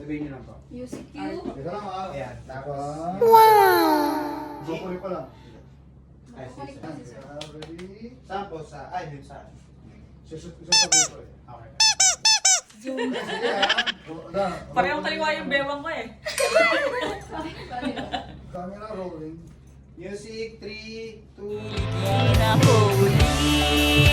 Sabihin niyo lang po. UCQ. Ito lang ah. Ayan. Tapos. Wow! Kukunin ko lang. Ay, Kukunin ko si sir. Ready? Saan po sa... Ay, dun sa... Sasabihin ko eh. Okay. Zoom. Sige ah. Wala. Parehong kaliwa yung bewang ko eh. Camera rolling. Music, 3, 2... Di na huli.